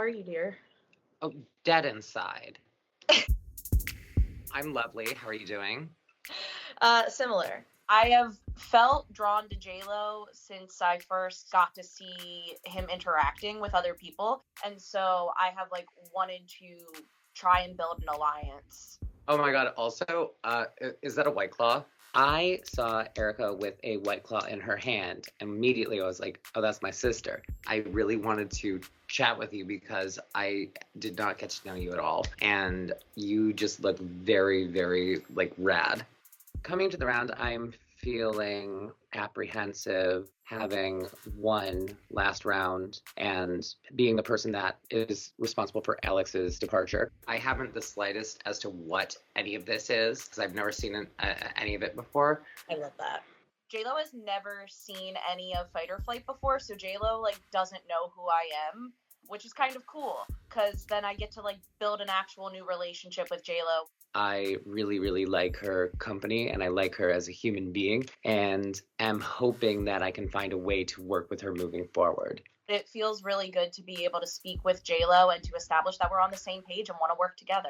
are you, dear? Oh, dead inside. I'm lovely. How are you doing? Similar. I have felt drawn to J-Lo since I first got to see him interacting with other people. And so I have wanted to try and build an alliance. Oh my god, also, is that a White Claw? I saw Erica with a White Claw in her hand. Immediately I was like, oh, that's my sister. I really wanted to chat with you because I did not get to know you at all. And you just look very, very, rad. Coming to the round, I'm feeling apprehensive, having won last round and being the person that is responsible for Alex's departure. I haven't the slightest as to what any of this is because I've never seen any of it before. I love that. J-Lo has never seen any of Fight or Flight before, so J-Lo doesn't know who I am, which is kind of cool because then I get to build an actual new relationship with J-Lo. I really, really like her company and I like her as a human being and am hoping that I can find a way to work with her moving forward. It feels really good to be able to speak with J-Lo and to establish that we're on the same page and want to work together.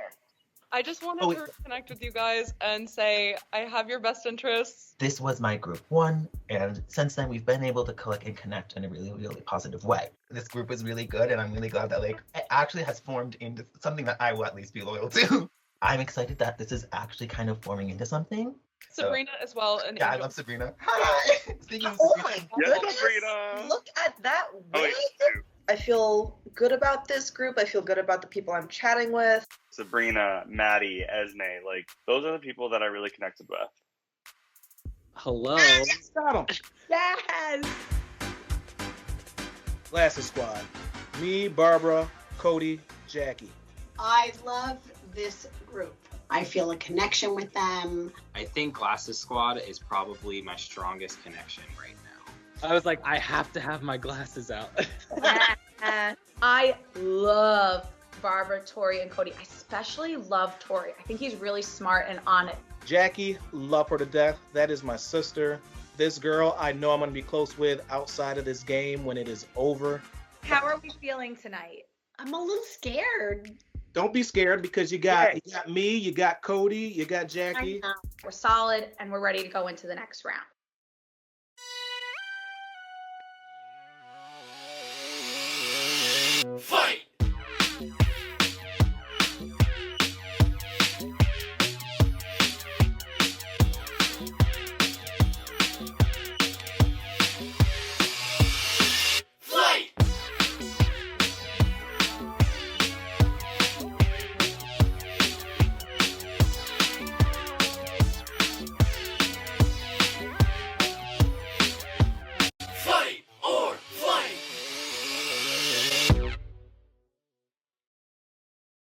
I just wanted to connect with you guys and say I have your best interests. This was my group 1, and since then we've been able to click and connect in a really, really positive way. This group is really good, and I'm really glad that it actually has formed into something that I will at least be loyal to. I'm excited that this is actually kind of forming into something. Sabrina as well. And yeah, Angel. I love Sabrina. Hi! Oh my goodness! Sabrina. Look at that wig! I feel good about this group. I feel good about the people I'm chatting with. Sabrina, Maddie, Esme, those are the people that I really connected with. Hello. Got him. Yes! Glasses Squad. Me, Barbara, Cody, Jackie. I love this group. I feel a connection with them. I think Glasses Squad is probably my strongest connection right now. I was like, I have to have my glasses out. I love Barbara, Tori, and Cody. I especially love Tori. I think he's really smart and on it. Jackie, love her to death. That is my sister. This girl I know I'm going to be close with outside of this game when it is over. How are we feeling tonight? I'm a little scared. Don't be scared because you got me, you got Cody, you got Jackie. We're solid and we're ready to go into the next round. Fight!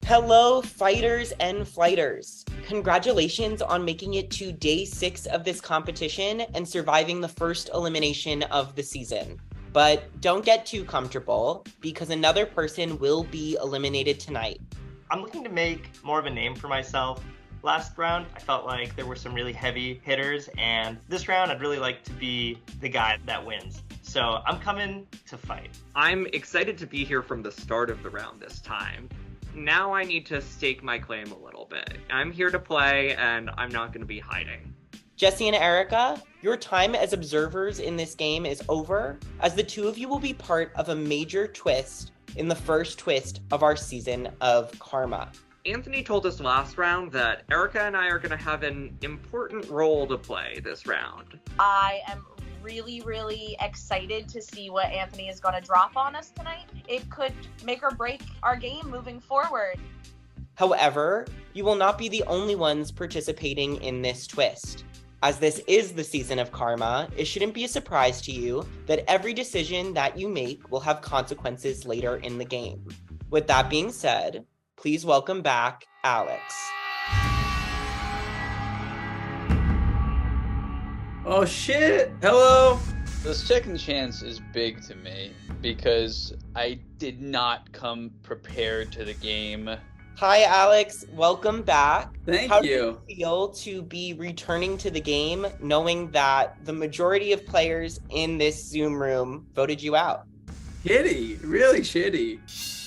Hello, fighters and flighters. Congratulations on making it to day 6 of this competition and surviving the first elimination of the season. But don't get too comfortable because another person will be eliminated tonight. I'm looking to make more of a name for myself. Last round, I felt like there were some really heavy hitters, and this round, I'd really like to be the guy that wins. So I'm coming to fight. I'm excited to be here from the start of the round this time. Now I need to stake my claim a little bit. I'm here to play, and I'm not going to be hiding. Jesse and Erica, your time as observers in this game is over, as the two of you will be part of a major twist in the first twist of our season of Karma. Anthony told us last round that Erica and I are going to have an important role to play this round. I am really, really excited to see what Anthony is going to drop on us tonight. It could make or break our game moving forward. However, you will not be the only ones participating in this twist. As this is the season of Karma, it shouldn't be a surprise to you that every decision that you make will have consequences later in the game. With that being said, please welcome back Alex. Oh shit! Hello! The second chance is big to me because I did not come prepared to the game. Hi Alex, welcome back. Thank How you. do you feel to be returning to the game knowing that the majority of players in this Zoom room voted you out? Shitty, really shitty.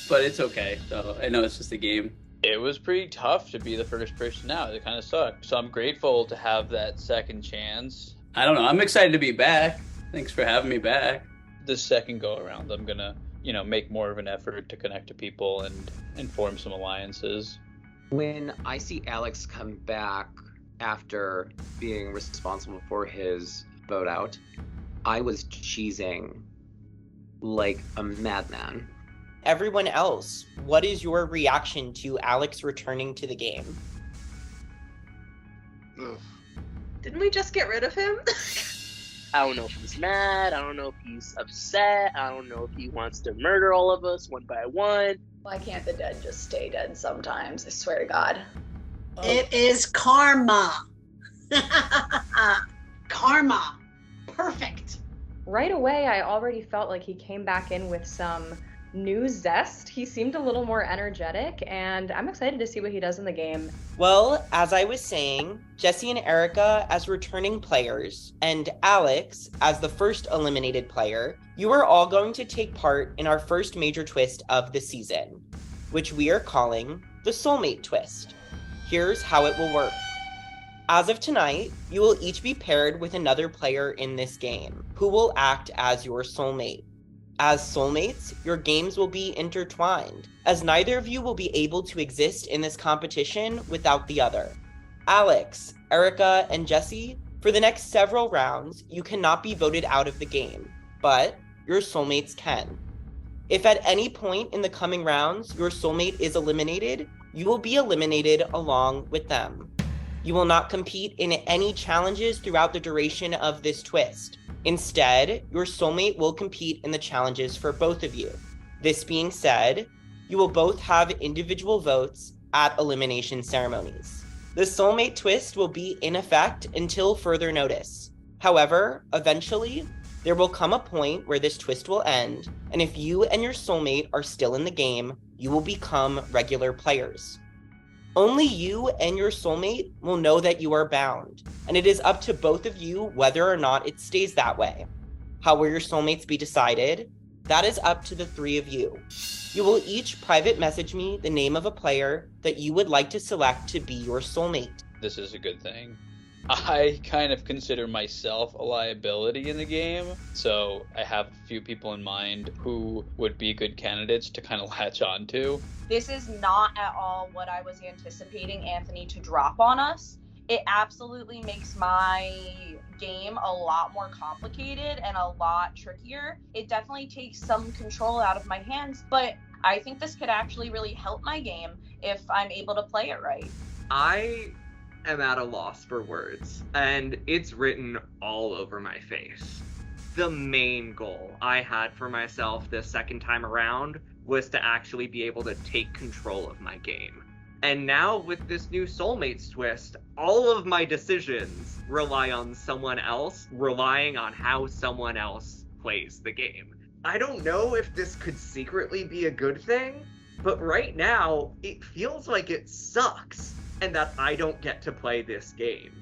but it's okay. So I know it's just a game. It was pretty tough to be the first person out. It kind of sucked. So I'm grateful to have that second chance. I don't know. I'm excited to be back. Thanks for having me back. The second go around, I'm gonna, make more of an effort to connect to people and form some alliances. When I see Alex come back after being responsible for his vote out, I was cheesing like a madman. Everyone else, what is your reaction to Alex returning to the game? Didn't we just get rid of him? I don't know if he's mad. I don't know if he's upset. I don't know if he wants to murder all of us one by one. Why can't the dead just stay dead sometimes? I swear to God. It is karma. Karma. Perfect. Right away, I already felt like he came back in with some new zest. He seemed a little more energetic, and I'm excited to see what he does in the game. Well, as I was saying, Jesse and Erica as returning players, and Alex as the first eliminated player, you are all going to take part in our first major twist of the season, which we are calling the soulmate twist. Here's how it will work. As of tonight, you will each be paired with another player in this game, who will act as your soulmate. As soulmates, your games will be intertwined, as neither of you will be able to exist in this competition without the other. Alex, Erica, and Jesse, for the next several rounds, you cannot be voted out of the game, but your soulmates can. If at any point in the coming rounds your soulmate is eliminated, you will be eliminated along with them. You will not compete in any challenges throughout the duration of this twist. Instead, your soulmate will compete in the challenges for both of you. This being said, you will both have individual votes at elimination ceremonies. The soulmate twist will be in effect until further notice. However, eventually, there will come a point where this twist will end, and if you and your soulmate are still in the game, you will become regular players. Only you and your soulmate will know that you are bound, and it is up to both of you whether or not it stays that way. How will your soulmates be decided? That is up to the three of you. You will each private message me the name of a player that you would like to select to be your soulmate. This is a good thing. I kind of consider myself a liability in the game, so I have a few people in mind who would be good candidates to kind of latch on to. This is not at all what I was anticipating Anthony to drop on us. It absolutely makes my game a lot more complicated and a lot trickier. It definitely takes some control out of my hands, but I think this could actually really help my game if I'm able to play it right. I am at a loss for words, and it's written all over my face. The main goal I had for myself this second time around was to actually be able to take control of my game. And now with this new soulmates twist, all of my decisions rely on someone else, relying on how someone else plays the game. I don't know if this could secretly be a good thing, but right now it feels like it sucks, and that I don't get to play this game.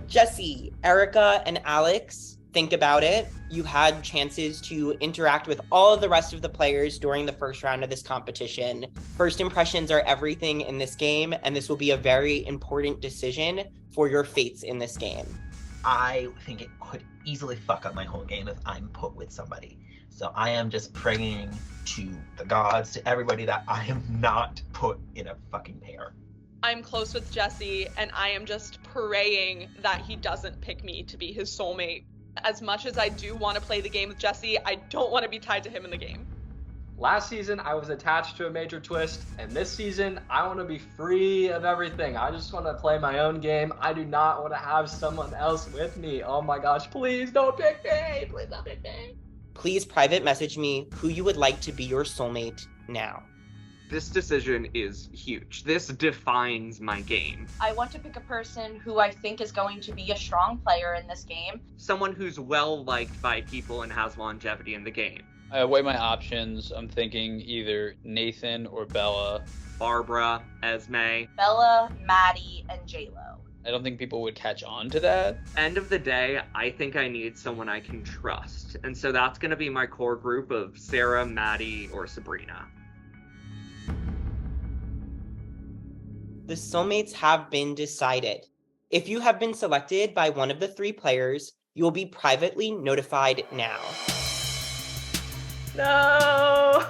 Jesse, Erica, and Alex, think about it. You had chances to interact with all of the rest of the players during the first round of this competition. First impressions are everything in this game, and this will be a very important decision for your fates in this game. I think it could easily fuck up my whole game if I'm put with somebody. So I am just praying to the gods, to everybody, that I am not put in a fucking pair. I'm close with Jesse, and I am just praying that he doesn't pick me to be his soulmate. As much as I do want to play the game with Jesse, I don't want to be tied to him in the game. Last season, I was attached to a major twist, and this season, I want to be free of everything. I just want to play my own game. I do not want to have someone else with me. Oh my gosh, please don't pick me. Please don't pick me. Please private message me who you would like to be your soulmate now. This decision is huge. This defines my game. I want to pick a person who I think is going to be a strong player in this game. Someone who's well liked by people and has longevity in the game. I weigh my options. I'm thinking either Nathan or Bella. Barbara, Esme. Bella, Maddie, and JLo. I don't think people would catch on to that. End of the day, I think I need someone I can trust. And so that's going to be my core group of Sarah, Maddie, or Sabrina. the soulmates have been decided. If you have been selected by one of the 3 players, you will be privately notified now. No,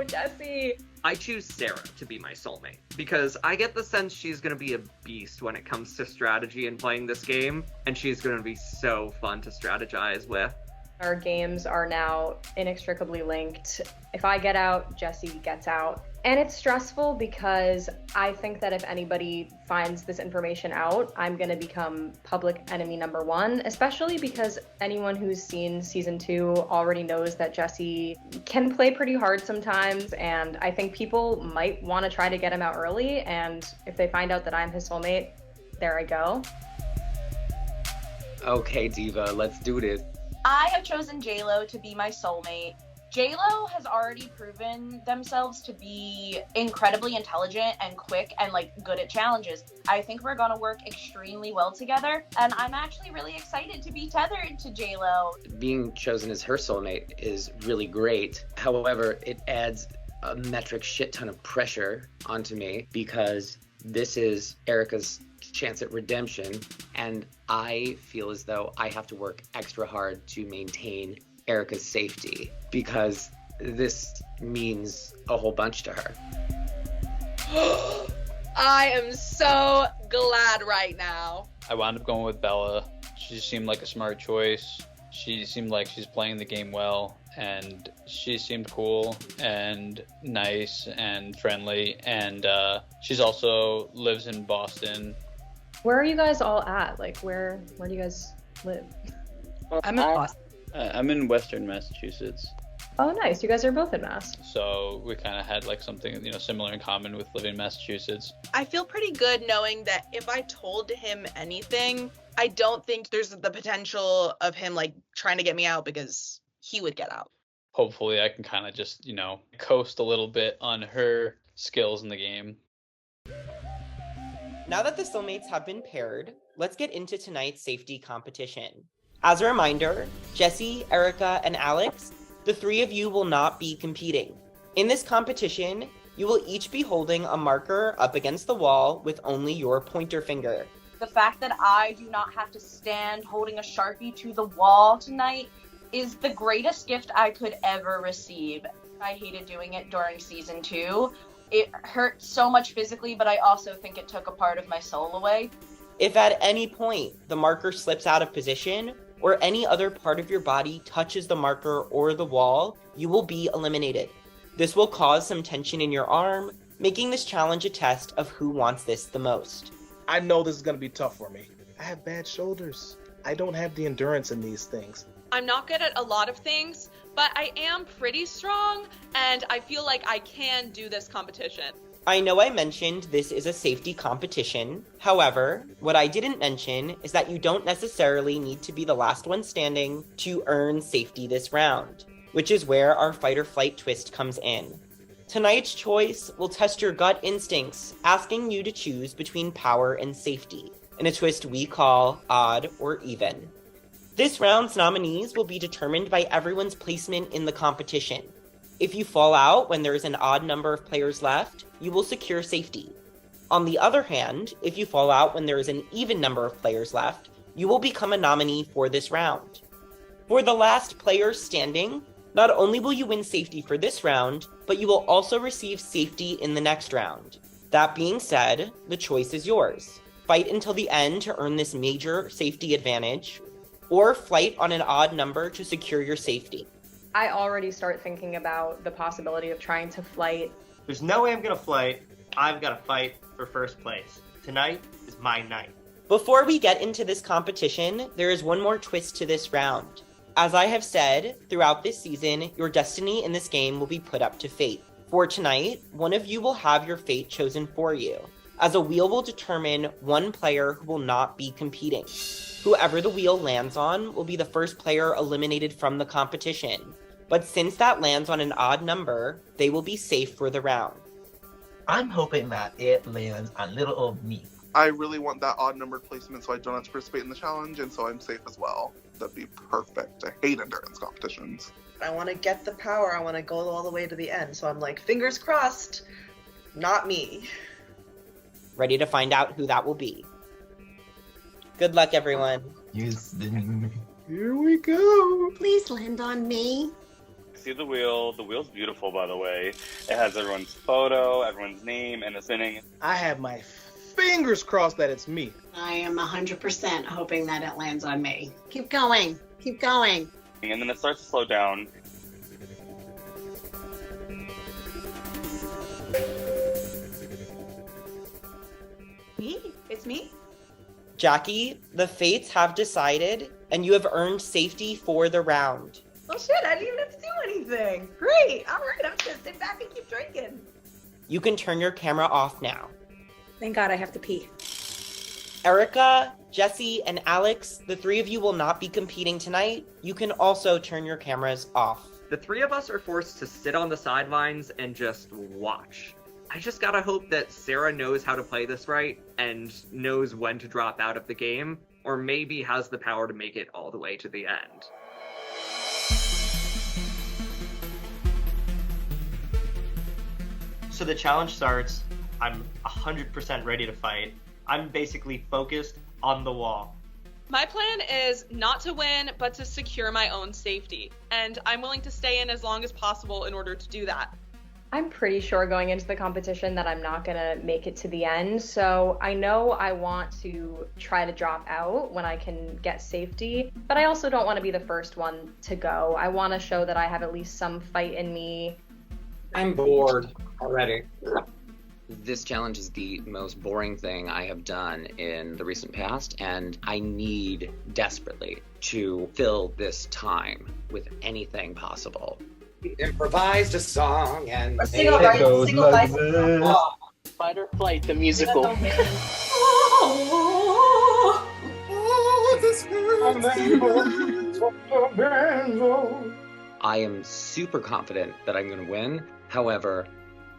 Jesse. I choose Sarah to be my soulmate because I get the sense she's going to be a beast when it comes to strategy and playing this game, and she's going to be so fun to strategize with. Our games are now inextricably linked. If I get out, Jesse gets out. And it's stressful because I think that if anybody finds this information out, I'm going to become public enemy number 1, especially because anyone who's seen season 2 already knows that Jesse can play pretty hard sometimes, and I think people might want to try to get him out early, and if they find out that I'm his soulmate, there I go. Okay, Diva, let's do this. I have chosen J-Lo to be my soulmate. J-Lo has already proven themselves to be incredibly intelligent and quick and good at challenges. I think we're gonna work extremely well together, and I'm actually really excited to be tethered to J-Lo. Being chosen as her soulmate is really great. However, it adds a metric shit ton of pressure onto me because this is Erica's chance at redemption, and I feel as though I have to work extra hard to maintain Erica's safety because this means a whole bunch to her. I am so glad right now. I wound up going with Bella. She seemed like a smart choice. She seemed like she's playing the game well, and she seemed cool and nice and friendly, and she's also lives in Boston. Where are you guys all at? Where do you guys live? I'm in Boston. I'm in Western Massachusetts. Oh, nice. You guys are both in Mass. So we kind of had something, similar in common with living in Massachusetts. I feel pretty good knowing that if I told him anything, I don't think there's the potential of him trying to get me out because he would get out. Hopefully I can kind of just, coast a little bit on her skills in the game. Now that the soulmates have been paired, let's get into tonight's safety competition. As a reminder, Jesse, Erica, and Alex, the 3 of you will not be competing. In this competition, you will each be holding a marker up against the wall with only your pointer finger. The fact that I do not have to stand holding a Sharpie to the wall tonight is the greatest gift I could ever receive. I hated doing it during season 2. It hurt so much physically, but I also think it took a part of my soul away. If at any point the marker slips out of position, or any other part of your body touches the marker or the wall, you will be eliminated. This will cause some tension in your arm, making this challenge a test of who wants this the most. I know this is going to be tough for me. I have bad shoulders. I don't have the endurance in these things. I'm not good at a lot of things, but I am pretty strong, and I feel like I can do this competition. I know I mentioned this is a safety competition. However, what I didn't mention is that you don't necessarily need to be the last one standing to earn safety this round, which is where our fight or flight twist comes in. Tonight's choice will test your gut instincts, asking you to choose between power and safety, in a twist we call odd or even. This round's nominees will be determined by everyone's placement in the competition. If you fall out when there is an odd number of players left, you will secure safety. On the other hand, if you fall out when there is an even number of players left, you will become a nominee for this round. For the last player standing, not only will you win safety for this round, but you will also receive safety in the next round. That being said, the choice is yours. Fight until the end to earn this major safety advantage, or fight on an odd number to secure your safety. I already start thinking about the possibility of trying to flight. There's no way I'm gonna flight. I've gotta fight for first place. Tonight is my night. Before we get into this competition, there is one more twist to this round. As I have said, throughout this season, your destiny in this game will be put up to fate. For tonight, one of you will have your fate chosen for you, as a wheel will determine one player who will not be competing. Whoever the wheel lands on will be the first player eliminated from the competition. But since that lands on an odd number, they will be safe for the round. I'm hoping that it lands on little old me. I really want that odd numbered placement so I don't have to participate in the challenge, and so I'm safe as well. That'd be perfect. I hate endurance competitions. I want to get the power. I want to go all the way to the end. So I'm like, fingers crossed, not me. Ready to find out who that will be. Good luck, everyone. Houston. Here we go. Please land on me. See the wheel. The wheel's beautiful, by the way. It has everyone's photo, everyone's name, and it's spinning. I have my fingers crossed that it's me. I am 100% hoping that it lands on me. Keep going. Keep going. And then it starts to slow down. Me? It's me? Jackie, the fates have decided, and you have earned safety for the round. Oh shit, I didn't even have to do anything. Great. All right, I'm just gonna sit back and keep drinking. You can turn your camera off now. Thank God I have to pee. Erica, Jesse, and Alex, the three of you will not be competing tonight. You can also turn your cameras off. The three of us are forced to sit on the sidelines and just watch. I just gotta hope that Sarah knows how to play this right and knows when to drop out of the game, or maybe has the power to make it all the way to the end. So the challenge starts. I'm 100% ready to fight. I'm basically focused on the wall. My plan is not to win, but to secure my own safety. And I'm willing to stay in as long as possible in order to do that. I'm pretty sure going into the competition that I'm not gonna make it to the end. So I know I want to try to drop out when I can get safety, but I also don't want to be the first one to go. I want to show that I have at least some fight in me. I'm bored already. This challenge is the most boring thing I have done in the recent past, and I need desperately to fill this time with anything possible. We improvised a song and Single made it go like like this. Fight or Flight, the musical. I am super confident that I'm going to win. However,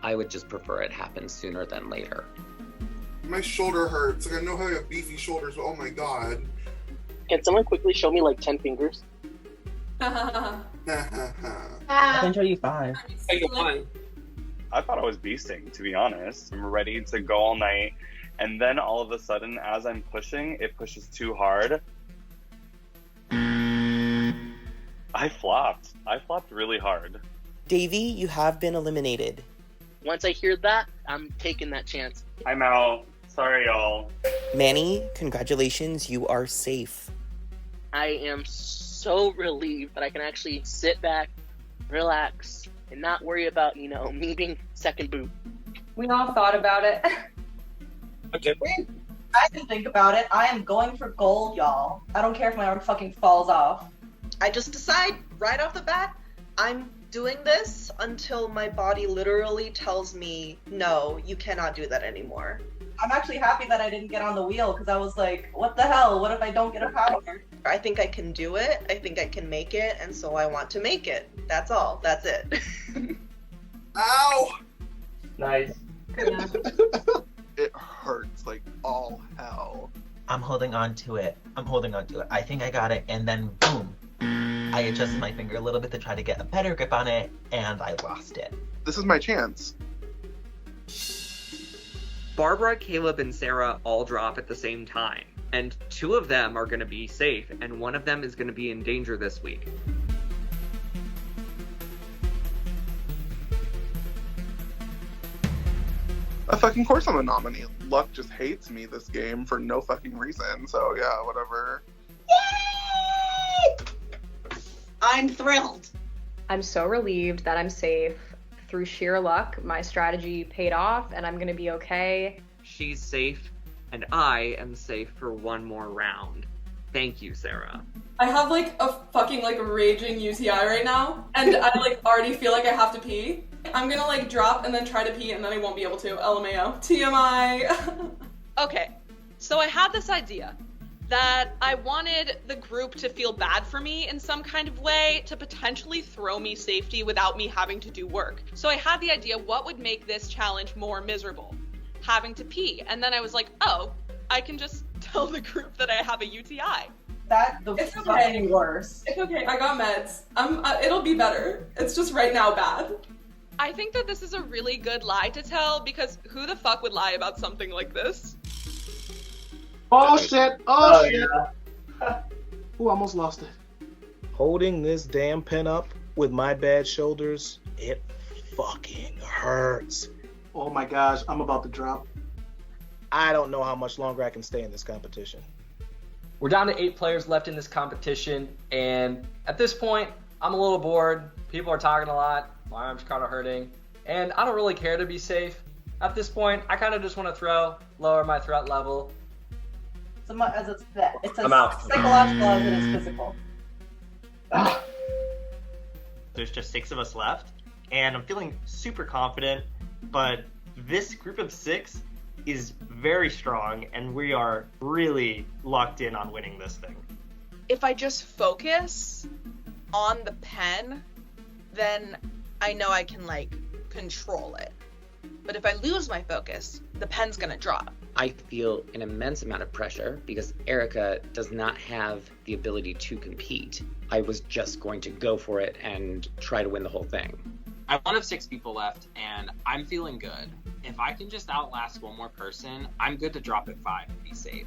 I would just prefer it happen sooner than later. My shoulder hurts. Like, I know how I have beefy shoulders, but oh my god. Can someone quickly show me like 10 fingers? I can show you 5. I thought I was beasting, to be honest. I'm ready to go all night, and then all of a sudden, as I'm pushing, it pushes too hard. I flopped. I flopped really hard. Davey, you have been eliminated. Once I hear that, I'm taking that chance. I'm out. Sorry, y'all. Manny, congratulations, you are safe. I am so relieved that I can actually sit back, relax, and not worry about, me being second boot. We all thought about it. Did we? I didn't think about it. I am going for gold, y'all. I don't care if my arm fucking falls off. I just decide right off the bat, I'm doing this until my body literally tells me, no, you cannot do that anymore. I'm actually happy that I didn't get on the wheel because I was like, what the hell? What if I don't get a power? I think I can do it. I think I can make it. And so I want to make it. That's all. That's it. Ow! Nice. It hurts like all hell. I'm holding on to it. I think I got it, and then boom. I adjusted my finger a little bit to try to get a better grip on it, and I lost it. This is my chance. Barbara, Caleb, and Sarah all drop at the same time, and 2 of them are going to be safe, and 1 of them is going to be in danger this week. Of fucking course I'm a nominee. Luck just hates me this game for no fucking reason, so yeah, whatever. I'm thrilled. I'm so relieved that I'm safe. Through sheer luck, my strategy paid off and I'm gonna be okay. She's safe, and I am safe for 1 more round. Thank you, Sarah. I have a fucking raging UTI right now, and I already feel like I have to pee. I'm gonna drop and then try to pee and then I won't be able to. LMAO. TMI. Okay, so I had this idea that I wanted the group to feel bad for me in some kind of way to potentially throw me safety without me having to do work. So I had the idea, what would make this challenge more miserable? Having to pee. And then I was like, oh, I can just tell the group that I have a UTI. It's fucking worse. It's okay, I got meds. It'll be better. It's just right now bad. I think that this is a really good lie to tell because who the fuck would lie about something like this? Oh shit! Oh shit! Yeah. Ooh, almost lost it. Holding this damn pen up with my bad shoulders, it fucking hurts. Oh my gosh, I'm about to drop. I don't know how much longer I can stay in this competition. We're down to 8 players left in this competition, and at this point, I'm a little bored. People are talking a lot. My arm's kind of hurting, and I don't really care to be safe. At this point, I kind of just want to lower my threat level. As it's that. It's I'm out. psychological as it is physical. There's just 6 of us left, and I'm feeling super confident, but this group of 6 is very strong, and we are really locked in on winning this thing. If I just focus on the pen, then I know I can, like, control it. But if I lose my focus, the pen's gonna drop. I feel an immense amount of pressure because Erica does not have the ability to compete. I was just going to go for it and try to win the whole thing. I'm one of 6 people left, and I'm feeling good. If I can just outlast one more person, I'm good to drop at 5 and be safe.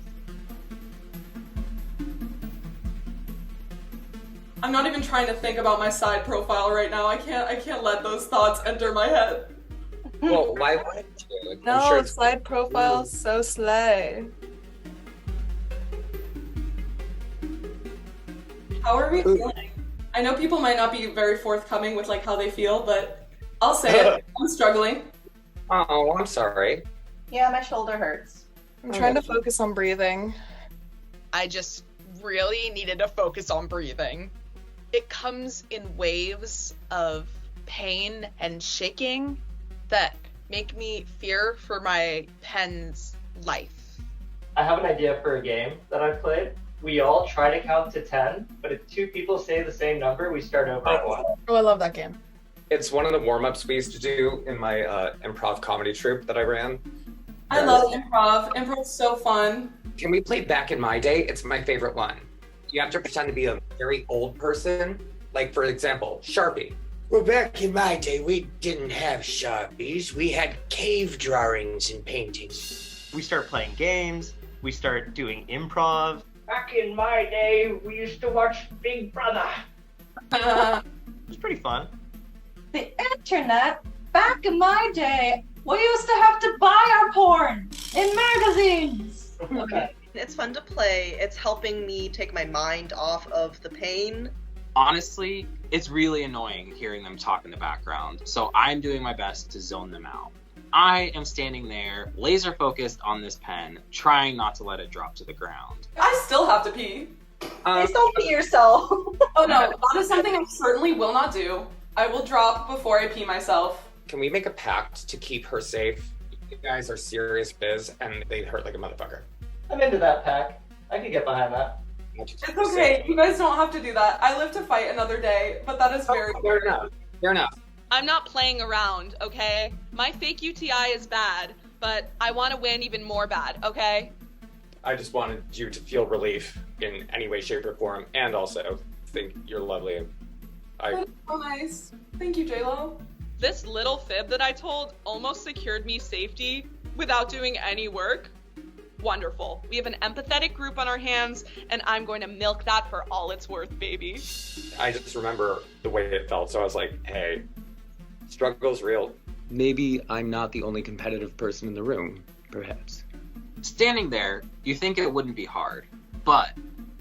I'm not even trying to think about my side profile right now. I can't let those thoughts enter my head. Well, why wouldn't you? I'm No, sure it's- side profile's so slay. How are we feeling? I know people might not be very forthcoming with like how they feel, but I'll say it. I'm struggling. Oh, I'm sorry. Yeah, my shoulder hurts. I'm trying to focus on breathing. I just really needed to focus on breathing. It comes in waves of pain and shaking that make me fear for my pen's life. I have an idea for a game that I've played. We all try to count to 10, but if 2 people say the same number, we start over at 1. Oh, I love that game. It's one of the warm-ups we used to do in my improv comedy troupe that I ran. I love improv. Improv's so fun. Can we play Back in My Day? It's my favorite one. You have to pretend to be a very old person. Like, for example, Sharpie. Well, back in my day, we didn't have Sharpies. We had cave drawings and paintings. We start playing games. We start doing improv. Back in my day, we used to watch Big Brother. It's pretty fun. The internet, back in my day, we used to have to buy our porn in magazines. Okay. It's fun to play. It's helping me take my mind off of the pain. Honestly, it's really annoying hearing them talk in the background, so I'm doing my best to zone them out. I am standing there, laser focused on this pen, trying not to let it drop to the ground. I still have to pee. Please don't pee yourself. Oh no, that is something I certainly will not do. I will drop before I pee myself. Can we make a pact to keep her safe? You guys are serious biz, and they hurt like a motherfucker. I'm into that pack. I can get behind that. It's okay, you guys don't have to do that. I live to fight another day, but that is very Fair enough. Fair enough. I'm not playing around, okay? My fake UTI is bad, but I want to win even more bad, okay? I just wanted you to feel relief in any way, shape, or form, and also think you're lovely. That's so nice. Thank you, JLo. This little fib that I told almost secured me safety without doing any work. Wonderful. We have an empathetic group on our hands, and I'm going to milk that for all it's worth, baby. I just remember the way it felt, so I was like, hey, struggle's real. Maybe I'm not the only competitive person in the room, perhaps. Standing there, you think it wouldn't be hard, but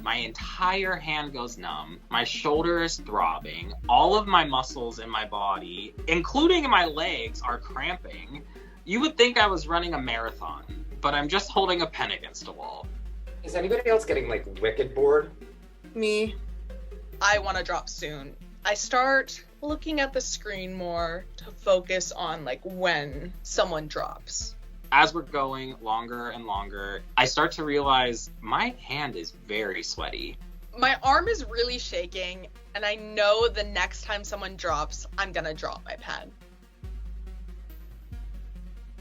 my entire hand goes numb, my shoulder is throbbing, all of my muscles in my body, including my legs, are cramping. You would think I was running a marathon, but I'm just holding a pen against a wall. Is anybody else getting, like, wicked bored? Me. I want to drop soon. I start looking at the screen more to focus on, like, when someone drops. As we're going longer and longer, I start to realize my hand is very sweaty. My arm is really shaking, and I know the next time someone drops, I'm gonna drop my pen.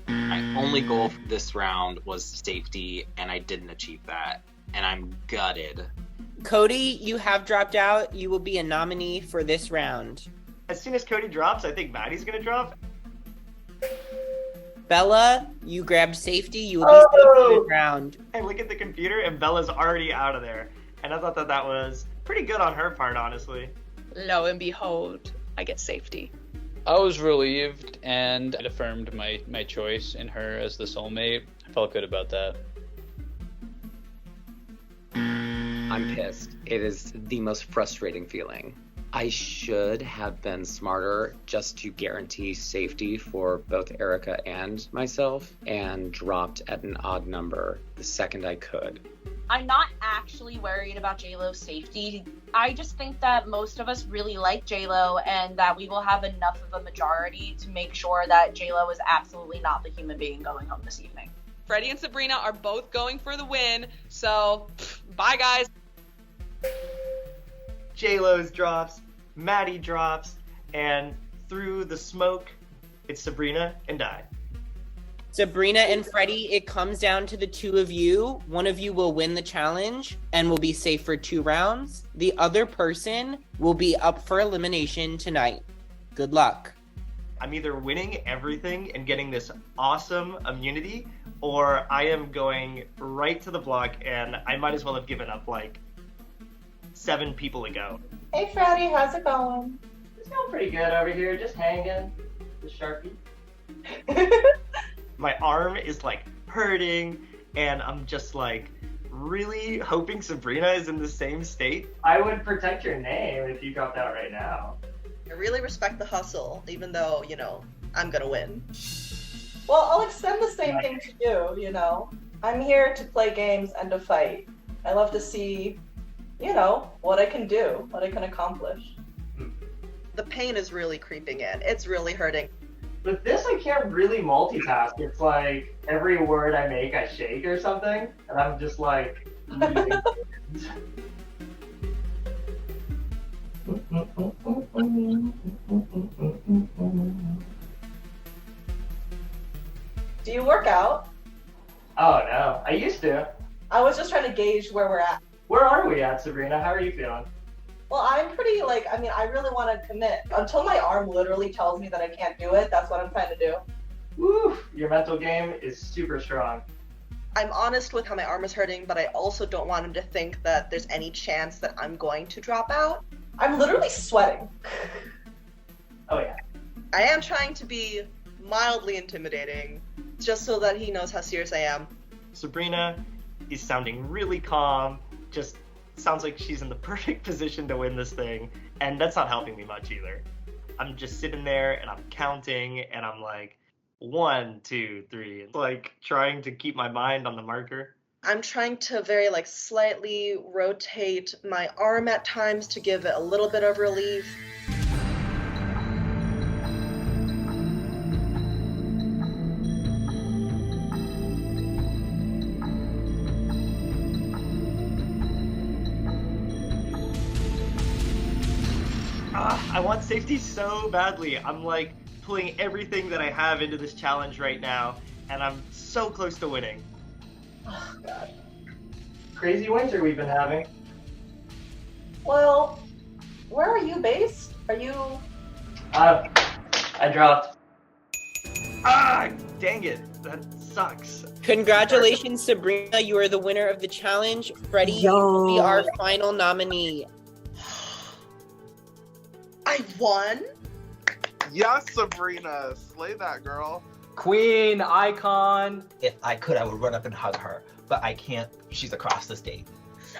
My only goal for this round was safety, and I didn't achieve that. And I'm gutted. Cody, you have dropped out. You will be a nominee for this round. As soon as Cody drops, I think Maddie's gonna drop. Bella, you grabbed safety. You will be safe for this round. I look at the computer and Bella's already out of there. And I thought that was pretty good on her part, honestly. Lo and behold, I get safety. I was relieved, and it affirmed my choice in her as the soulmate. I felt good about that. I'm pissed. It is the most frustrating feeling. I should have been smarter just to guarantee safety for both Erica and myself, and dropped at an odd number the second I could. I'm not actually worried about JLo's safety. I just think that most of us really like JLo and that we will have enough of a majority to make sure that JLo is absolutely not the human being going home this evening. Freddie and Sabrina are both going for the win, so bye guys. JLo's drops, Maddie drops, and through the smoke, it's Sabrina and I. Sabrina and Freddie, it comes down to the two of you. One of you will win the challenge and will be safe for 2 rounds. The other person will be up for elimination tonight. Good luck. I'm either winning everything and getting this awesome immunity, or I am going right to the block and I might as well have given up like 7 people ago. Hey Freddie, how's it going? It's going pretty good over here, just hanging. The Sharpie. My arm is like hurting and I'm just like really hoping Sabrina is in the same state. I would protect your name if you dropped out right now. I really respect the hustle, even though, I'm gonna win. Well, I'll extend the same thing to you, I'm here to play games and to fight. I love to see, what I can do, what I can accomplish. The pain is really creeping in. It's really hurting. With this, I can't really multitask. It's like every word I make, I shake or something, and I'm just like. Do you work out? Oh no, I used to. I was just trying to gauge where we're at. Where are we at, Sabrina? How are you feeling? Well, I'm pretty I really want to commit. Until my arm literally tells me that I can't do it, that's what I'm trying to do. Woo! Your mental game is super strong. I'm honest with how my arm is hurting, but I also don't want him to think that there's any chance that I'm going to drop out. I'm literally sweating. Oh yeah. I am trying to be mildly intimidating, just so that he knows how serious I am. Sabrina is sounding really calm, just sounds like she's in the perfect position to win this thing, and that's not helping me much either. I'm just sitting there and I'm counting and I'm like 1, 2, 3, like trying to keep my mind on the marker. I'm trying to very slightly rotate my arm at times to give it a little bit of relief. I want safety so badly. I'm like pulling everything that I have into this challenge right now, and I'm so close to winning. Oh, God. Crazy winter we've been having. Well, where are you based? Are you... I dropped. Ah, dang it. That sucks. Congratulations, Sabrina. You are the winner of the challenge. Freddie, you will be our final nominee. I won? Yes, Sabrina. Slay that girl. Queen, icon. If I could, I would run up and hug her, but I can't. She's across the state.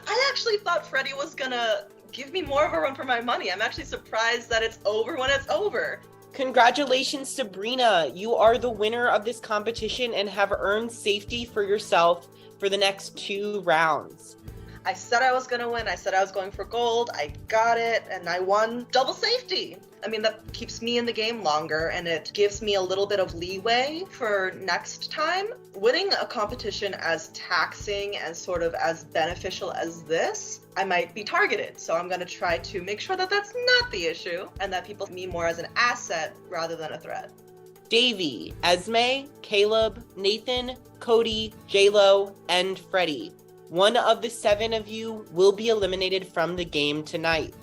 I actually thought Freddie was gonna give me more of a run for my money. I'm actually surprised that it's over when it's over. Congratulations, Sabrina. You are the winner of this competition and have earned safety for yourself for the next 2 rounds. I said I was gonna win. I said I was going for gold. I got it, and I won double safety. I mean, that keeps me in the game longer, and it gives me a little bit of leeway for next time. Winning a competition as taxing and sort of as beneficial as this, I might be targeted. So I'm gonna try to make sure that that's not the issue, and that people see me more as an asset rather than a threat. Davey, Esme, Caleb, Nathan, Cody, JLo, and Freddie. One of the 7 of you will be eliminated from the game tonight.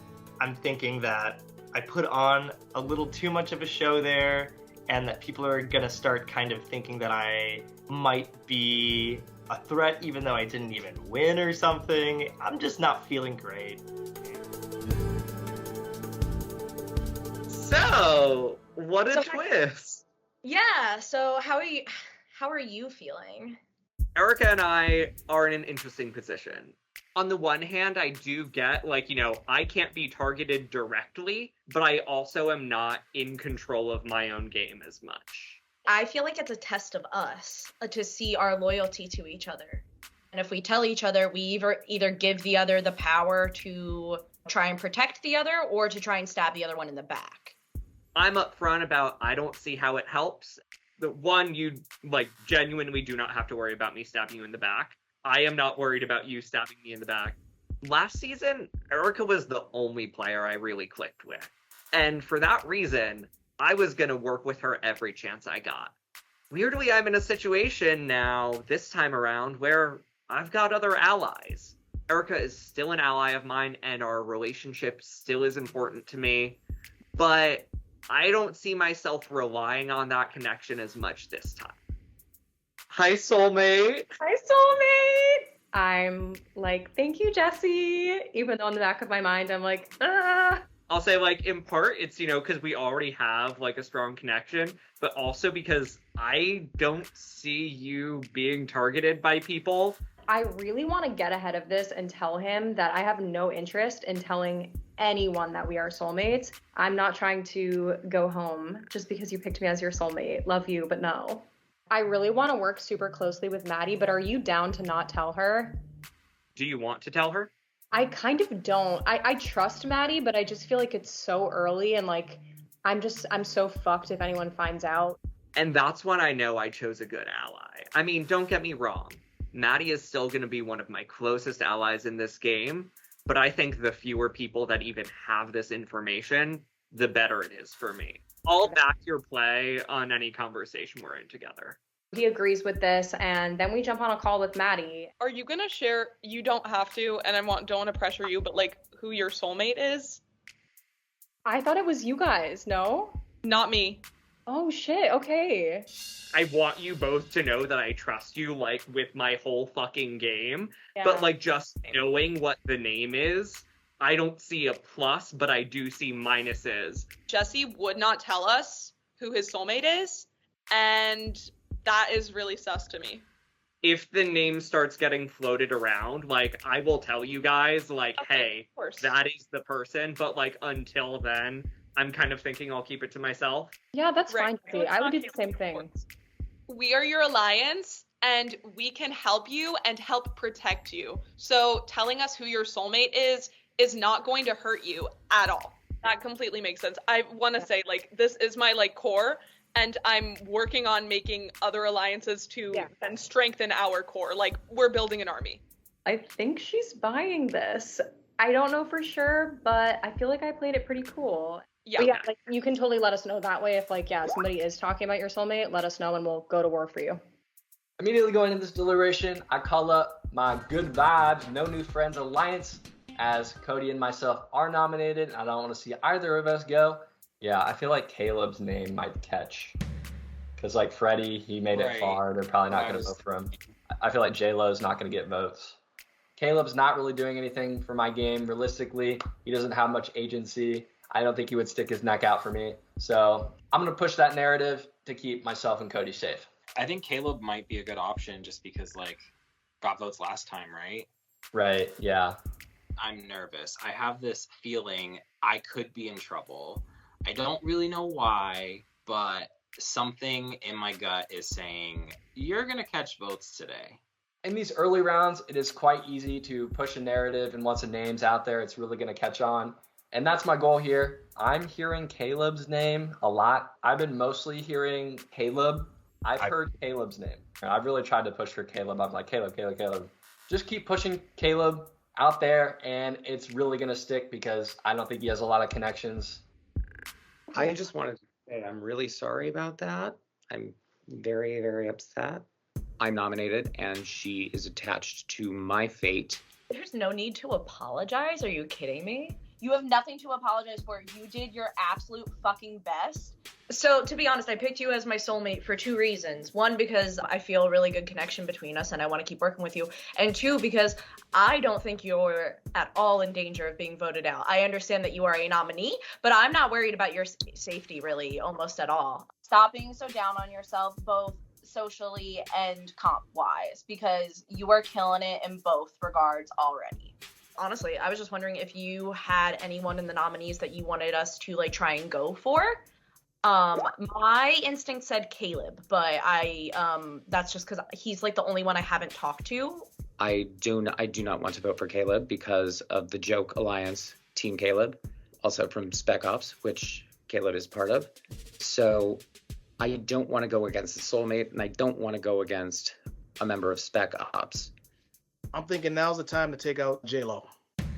I'm thinking that I put on a little too much of a show there, and that people are gonna start kind of thinking that I might be a threat even though I didn't even win or something. I'm just not feeling great. So, what a twist! Yeah, so how are you feeling? Erica and I are in an interesting position. On the one hand, I do get, like, I can't be targeted directly, but I also am not in control of my own game as much. I feel like it's a test of us to see our loyalty to each other. And if we tell each other, we either give the other the power to try and protect the other or to try and stab the other one in the back. I'm upfront about I don't see how it helps. The one, you, genuinely do not have to worry about me stabbing you in the back. I am not worried about you stabbing me in the back. Last season, Erica was the only player I really clicked with. And for that reason, I was going to work with her every chance I got. Weirdly, I'm in a situation now, this time around, where I've got other allies. Erica is still an ally of mine, and our relationship still is important to me. But I don't see myself relying on that connection as much this time. Hi, soulmate. Hi, soulmate. I'm like, thank you, Jesse. Even though in the back of my mind, I'm like, ah. I'll say, in part, it's, because we already have, a strong connection, but also because I don't see you being targeted by people. I really want to get ahead of this and tell him that I have no interest in telling anyone that we are soulmates. I'm not trying to go home just because you picked me as your soulmate. Love you, but no. I really want to work super closely with Maddie, but are you down to not tell her? Do you want to tell her? I kind of don't. I trust Maddie, but I just feel like it's so early and I'm so fucked if anyone finds out. And that's when I know I chose a good ally. I mean, don't get me wrong. Maddie is still going to be one of my closest allies in this game, but I think the fewer people that even have this information, the better it is for me. I'll back your play on any conversation we're in together. He agrees with this, and then we jump on a call with Maddie. Are you gonna share, you don't have to, and don't want to pressure you, but who your soulmate is? I thought it was you guys, no? Not me. Oh shit, okay. I want you both to know that I trust you, with my whole fucking game. Yeah. But, just knowing what the name is, I don't see a plus, but I do see minuses. Jesse would not tell us who his soulmate is, and that is really sus to me. If the name starts getting floated around, I will tell you guys, hey, that is the person, but, until then, I'm kind of thinking I'll keep it to myself. Yeah, that's fine. I would do the same thing. We are your alliance, and we can help you and help protect you. So telling us who your soulmate is not going to hurt you at all. That completely makes sense. I want to say, this is my, core, and I'm working on making other alliances to and strengthen our core. We're building an army. I think she's buying this. I don't know for sure, but I feel like I played it pretty cool. Yeah. But yeah, you can totally let us know that way. If somebody is talking about your soulmate, let us know and we'll go to war for you. Immediately going into this deliberation, I call up my good vibes, no new friends alliance, as Cody and myself are nominated. I don't want to see either of us go. Yeah, I feel like Caleb's name might catch. Because Freddie, he made it far. They're probably not going to vote for him. I feel like J-Lo's not going to get votes. Caleb's not really doing anything for my game. Realistically, he doesn't have much agency. I don't think he would stick his neck out for me. So I'm going to push that narrative to keep myself and Cody safe. I think Caleb might be a good option just because, got votes last time, right? Right, yeah. I'm nervous. I have this feeling I could be in trouble. I don't really know why, but something in my gut is saying, you're going to catch votes today. In these early rounds, it is quite easy to push a narrative, and once a name's out there, it's really going to catch on. And that's my goal here. I'm hearing Caleb's name a lot. I've been mostly hearing Caleb. I've heard Caleb's name. I've really tried to push for Caleb. I'm like, Caleb. Just keep pushing Caleb out there, and it's really going to stick because I don't think he has a lot of connections. I just wanted to say I'm really sorry about that. I'm very, very upset. I'm nominated, and she is attached to my fate. There's no need to apologize. Are you kidding me? You have nothing to apologize for. You did your absolute fucking best. So, to be honest, I picked you as my soulmate for 2 reasons. 1, because I feel a really good connection between us and I want to keep working with you. And 2, because I don't think you're at all in danger of being voted out. I understand that you are a nominee, but I'm not worried about your safety really almost at all. Stop being so down on yourself, both socially and comp-wise, because you are killing it in both regards already. Honestly, I was just wondering if you had anyone in the nominees that you wanted us to like try and go for. My instinct said Caleb, but that's just because he's like the only one I haven't talked to. I do not want to vote for Caleb because of the Joke Alliance, Team Caleb, also from Spec Ops, which Caleb is part of. So I don't want to go against the soulmate, and I don't want to go against a member of Spec Ops. I'm thinking now's the time to take out J-Lo.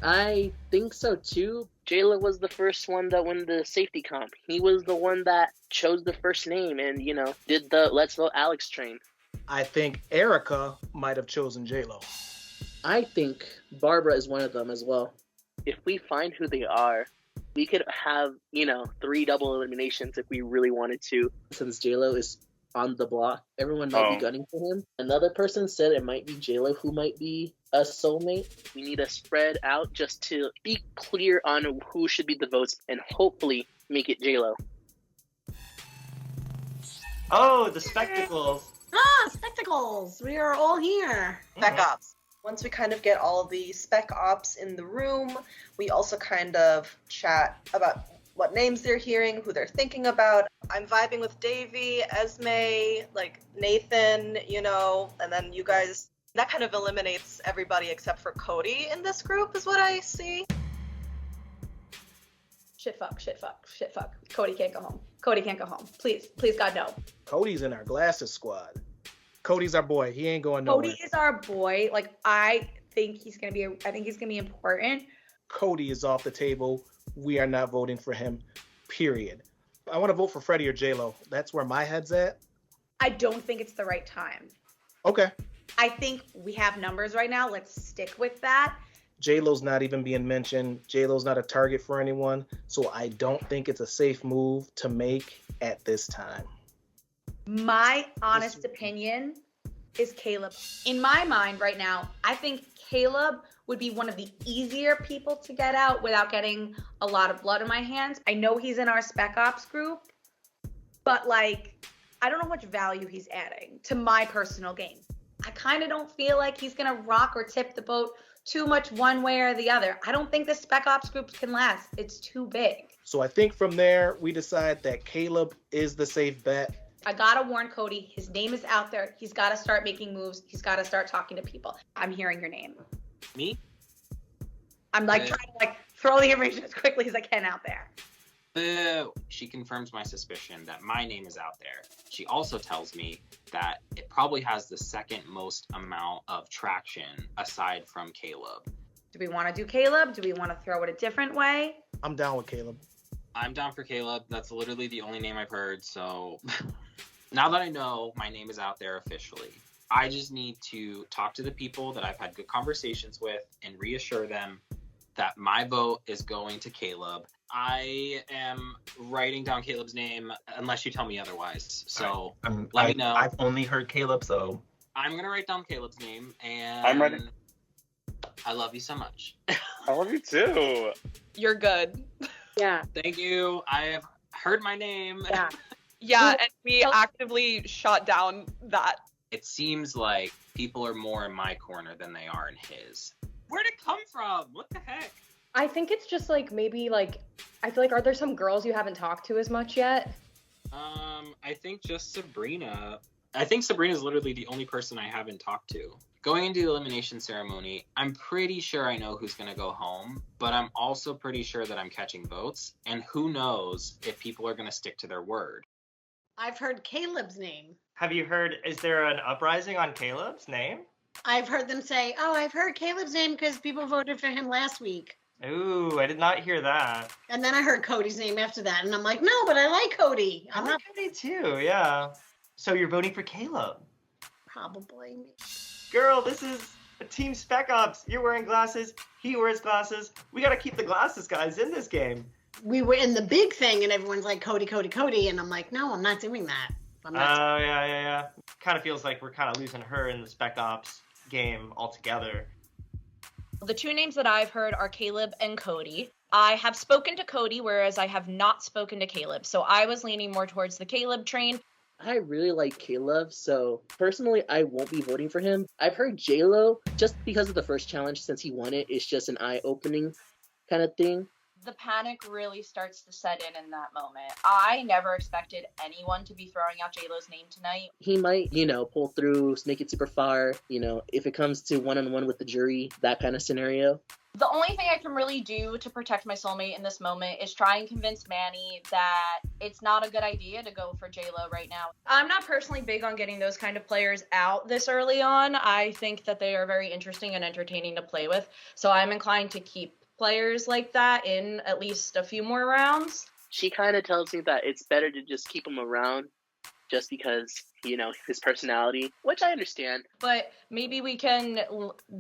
I think so too. Jayla was the first one that won the safety comp. He was the one that chose the first name and, did the Let's Vote Alex train. I think Erica might have chosen J-Lo. I think Barbara is one of them as well. If we find who they are, we could have, 3 double eliminations if we really wanted to. Since J-Lo is on the block, everyone might be gunning for him. Another person said it might be J-Lo who might be a soulmate. We need to spread out just to be clear on who should be the votes and hopefully make it J-Lo. Oh, the spectacles. Ah, spectacles. We are all here. Spec Ops. Once we kind of get all the Spec Ops in the room, we also kind of chat about what names they're hearing, who they're thinking about. I'm vibing with Davey, Esme, like Nathan, and then you guys. That kind of eliminates everybody except for Cody in this group is what I see. Shit fuck. Cody can't go home. Please, God, no. Cody's in our glasses squad. Cody's our boy. He ain't going nowhere. Cody is our boy. Like, I think he's gonna be important. Cody is off the table. We are not voting for him, period. I want to vote for Freddie or J-Lo. That's where my head's at. I don't think it's the right time. Okay. I think we have numbers right now. Let's stick with that. J-Lo's not even being mentioned. J-Lo's not a target for anyone. So I don't think it's a safe move to make at this time. My honest opinion is Caleb. In my mind right now, I think Caleb would be one of the easier people to get out without getting a lot of blood in my hands. I know he's in our Spec Ops group, but I don't know how much value he's adding to my personal game. I kind of don't feel like he's going to rock or tip the boat too much one way or the other. I don't think the Spec Ops groups can last. It's too big. So I think from there, we decide that Caleb is the safe bet. I gotta warn Cody, his name is out there. He's gotta start making moves. He's gotta start talking to people. I'm hearing your name. Me? I'm trying to throw the information as quickly as I can out there. Boo! She confirms my suspicion that my name is out there. She also tells me that it probably has the second most amount of traction aside from Caleb. Do we want to do Caleb? Do we want to throw it a different way? I'm down with Caleb. I'm down for Caleb. That's literally the only name I've heard, so now that I know my name is out there officially, I just need to talk to the people that I've had good conversations with and reassure them that my vote is going to Caleb. I am writing down Caleb's name unless you tell me otherwise. So let me know. I've only heard Caleb, so I'm going to write down Caleb's name, and I'm ready. I love you so much. I love you too. You're good. Yeah. Thank you. I have heard my name. Yeah. Yeah, and we actively shot down that. It seems like people are more in my corner than they are in his. Where'd it come from? What the heck? I think it's just maybe I feel like, are there some girls you haven't talked to as much yet? I think just Sabrina. I think Sabrina's literally the only person I haven't talked to. Going into the elimination ceremony, I'm pretty sure I know who's going to go home, but I'm also pretty sure that I'm catching votes, and who knows if people are going to stick to their word. I've heard Caleb's name. Have you heard, is there an uprising on Caleb's name? I've heard them say, oh, I've heard Caleb's name because people voted for him last week. Ooh, I did not hear that. And then I heard Cody's name after that, and I'm like, no, but I like Cody. I like Cody too, yeah. So you're voting for Caleb? Probably. Girl, this is Team Spec Ops, you're wearing glasses, he wears glasses. We gotta keep the glasses guys in this game. We were in the big thing and everyone's like, Cody, Cody, Cody. And I'm like, no, I'm not doing that. I'm not. Oh, yeah. Kind of feels like we're kind of losing her in the Spec Ops game altogether. The two names that I've heard are Caleb and Cody. I have spoken to Cody, whereas I have not spoken to Caleb. So I was leaning more towards the Caleb train. I really like Caleb, so personally, I won't be voting for him. I've heard J-Lo, just because of the first challenge, since he won it, it's just an eye-opening kind of thing. The panic really starts to set in that moment. I never expected anyone to be throwing out J-Lo's name tonight. He might, pull through, make it super far, if it comes to one-on-one with the jury, that kind of scenario. The only thing I can really do to protect my soulmate in this moment is try and convince Manny that it's not a good idea to go for J-Lo right now. I'm not personally big on getting those kind of players out this early on. I think that they are very interesting and entertaining to play with. So I'm inclined to keep players like that in at least a few more rounds. She kind of tells me that it's better to just keep him around just because, his personality, which I understand. But maybe we can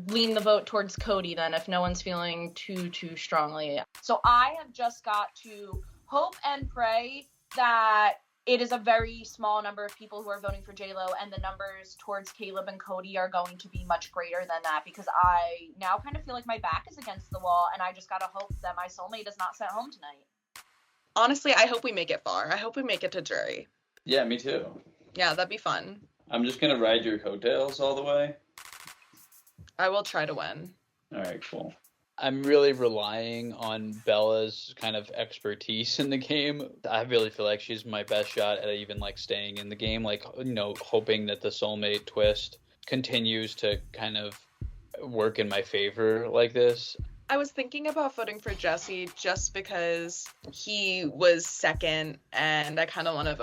lean the vote towards Cody then if no one's feeling too strongly. So I have just got to hope and pray that it is a very small number of people who are voting for J-Lo, and the numbers towards Caleb and Cody are going to be much greater than that, because I now kind of feel like my back is against the wall, and I just gotta hope that my soulmate is not sent home tonight. Honestly, I hope we make it far. I hope we make it to jury. Yeah, me too. Yeah, that'd be fun. I'm just gonna ride your coattails all the way. I will try to win. All right, cool. I'm really relying on Bella's kind of expertise in the game. I really feel like she's my best shot at even staying in the game, hoping that the soulmate twist continues to kind of work in my favor like this. I was thinking about voting for Jesse just because he was second, and I kind of wanted